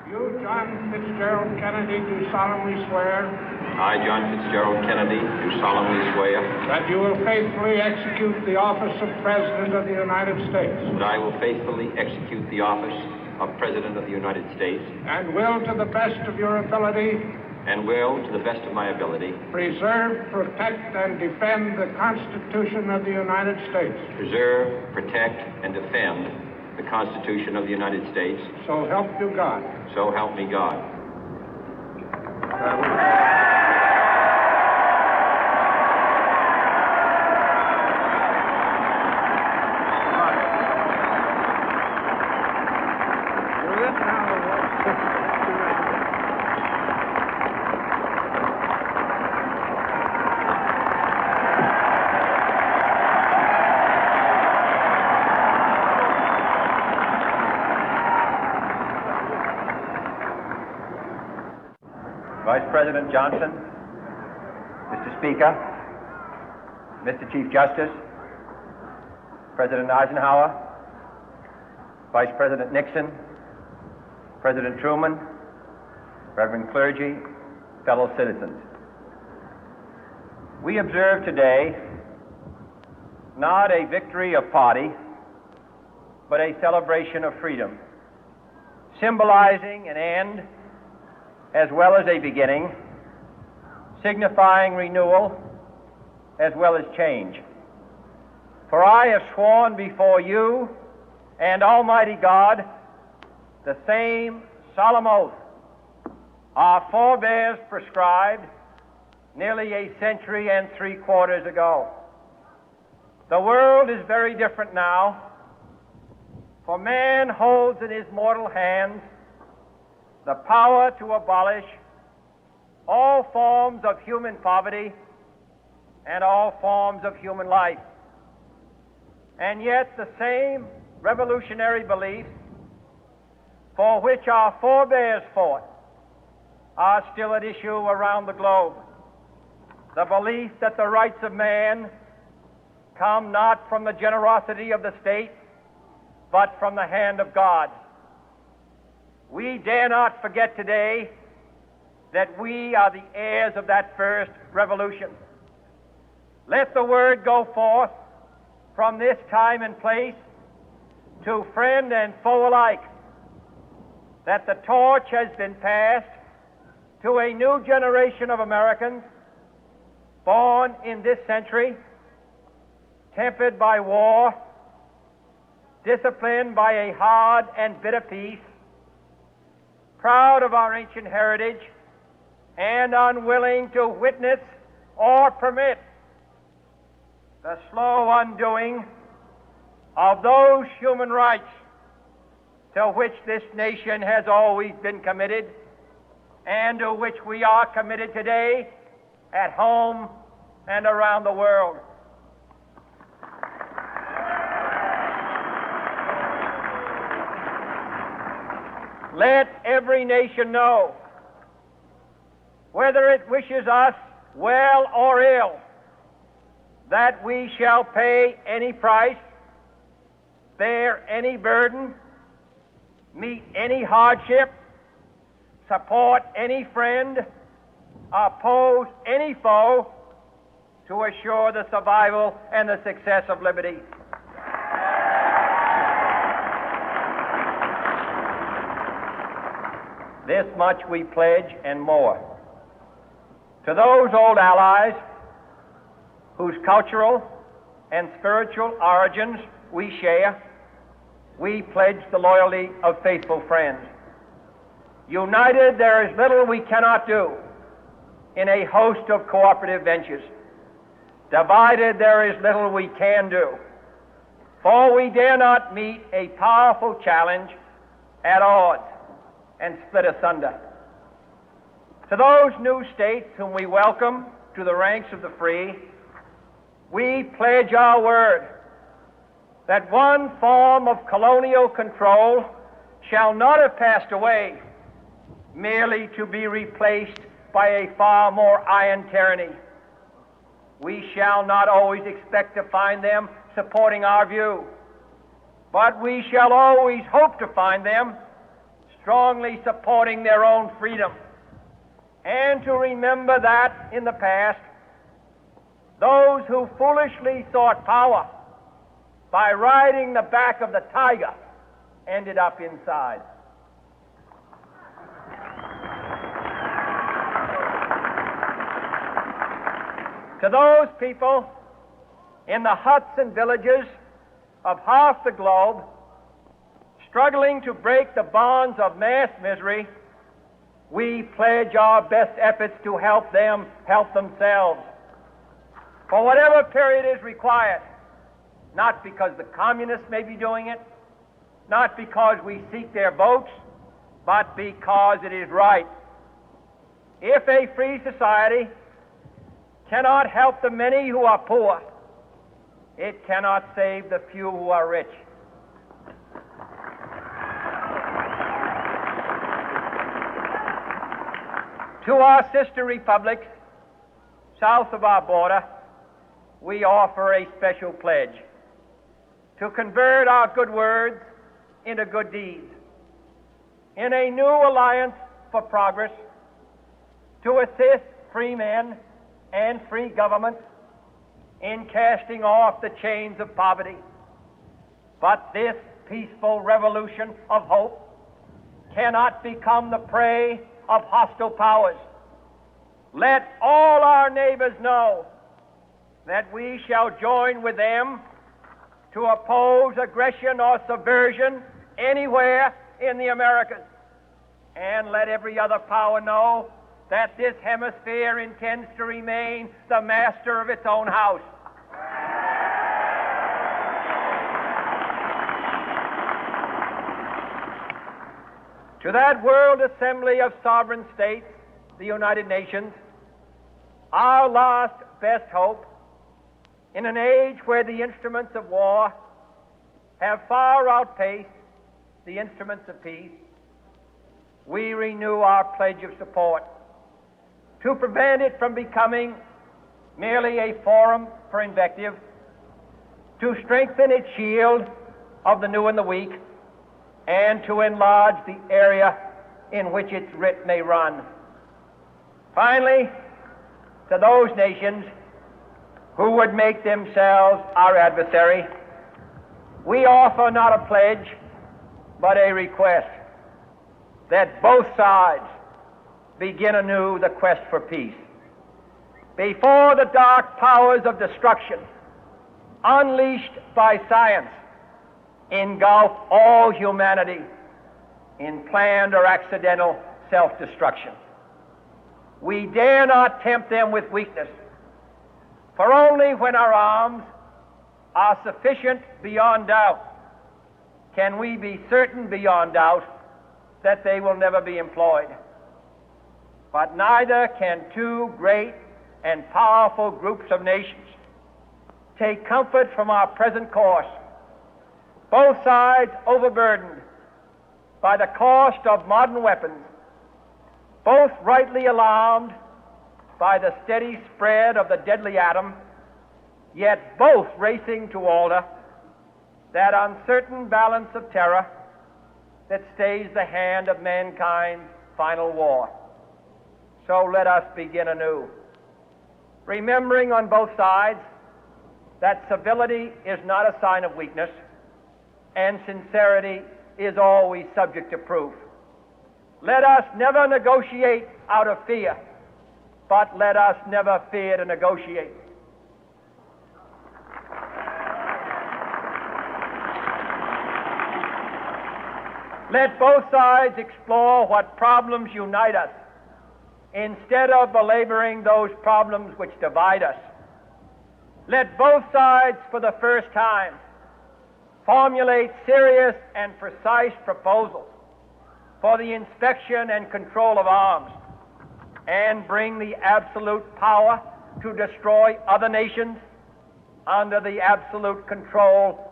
You, John Fitzgerald Kennedy, do solemnly swear I, John Fitzgerald Kennedy, do solemnly swear that you will faithfully execute the office of President of the United States that I will faithfully execute the office of President of the United States and will, to the best of your ability, and will, to the best of my ability, preserve, protect, and defend the Constitution of the United States. preserve, protect, and defend the Constitution of the United States. So help you God. So help me God. Vice President Johnson, Mr. Speaker, Mr. Chief Justice, President Eisenhower, Vice President Nixon, President Truman, Reverend clergy, fellow citizens. We observe today not a victory of party, but a celebration of freedom, symbolizing an end as well as a beginning, signifying renewal as well as change. For I have sworn before you and Almighty God the same solemn oath our forebears prescribed nearly a century and 3/4 ago. The world is very different now, for man holds in his mortal hands the power to abolish all forms of human poverty and all forms of human life. And yet the same revolutionary beliefs for which our forebears fought are still at issue around the globe. The belief that the rights of man come not from the generosity of the state, but from the hand of God. We dare not forget today that we are the heirs of that first revolution. Let the word go forth from this time and place to friend and foe alike that the torch has been passed to a new generation of Americans born in this century, tempered by war, disciplined by a hard and bitter peace, proud of our ancient heritage, and unwilling to witness or permit the slow undoing of those human rights to which this nation has always been committed and to which we are committed today at home and around the world. Let every nation know, whether it wishes us well or ill, that we shall pay any price, bear any burden, meet any hardship, support any friend, oppose any foe to assure the survival and the success of liberty. This much we pledge and more. To those old allies whose cultural and spiritual origins we share, we pledge the loyalty of faithful friends. United, there is little we cannot do in a host of cooperative ventures. Divided, there is little we can do, for we dare not meet a powerful challenge at odds and split asunder. To those new states whom we welcome to the ranks of the free, we pledge our word that one form of colonial control shall not have passed away, merely to be replaced by a far more iron tyranny. We shall not always expect to find them supporting our view, but we shall always hope to find them strongly supporting their own freedom, and to remember that in the past, those who foolishly sought power by riding the back of the tiger ended up inside. To those people in the huts and villages of half the globe struggling to break the bonds of mass misery, we pledge our best efforts to help them help themselves for whatever period is required, not because the communists may be doing it, not because we seek their votes, but because it is right. If a free society cannot help the many who are poor, it cannot save the few who are rich. To our sister republics south of our border, we offer a special pledge to convert our good words into good deeds, in a new alliance for progress, to assist free men and free governments in casting off the chains of poverty. But this peaceful revolution of hope cannot become the prey of hostile powers. Let all our neighbors know that we shall join with them to oppose aggression or subversion anywhere in the Americas. And let every other power know that this hemisphere intends to remain the master of its own house. To that World Assembly of Sovereign States, the United Nations, our last best hope, in an age where the instruments of war have far outpaced the instruments of peace, we renew our pledge of support to prevent it from becoming merely a forum for invective, to strengthen its shield of the new and the weak, and to enlarge the area in which its writ may run. Finally, to those nations who would make themselves our adversary, we offer not a pledge, but a request that both sides begin anew the quest for peace. Before the dark powers of destruction, unleashed by science, engulf all humanity in planned or accidental self-destruction, we dare not tempt them with weakness, for only when our arms are sufficient beyond doubt can we be certain beyond doubt that they will never be employed. But neither can two great and powerful groups of nations take comfort from our present course, both sides overburdened by the cost of modern weapons, both rightly alarmed by the steady spread of the deadly atom, yet both racing to alter that uncertain balance of terror that stays the hand of mankind's final war. So let us begin anew, remembering on both sides that civility is not a sign of weakness, and sincerity is always subject to proof. Let us never negotiate out of fear, but let us never fear to negotiate. Let both sides explore what problems unite us, instead of belaboring those problems which divide us. Let both sides, for the first time, formulate serious and precise proposals for the inspection and control of arms, and bring the absolute power to destroy other nations under the absolute control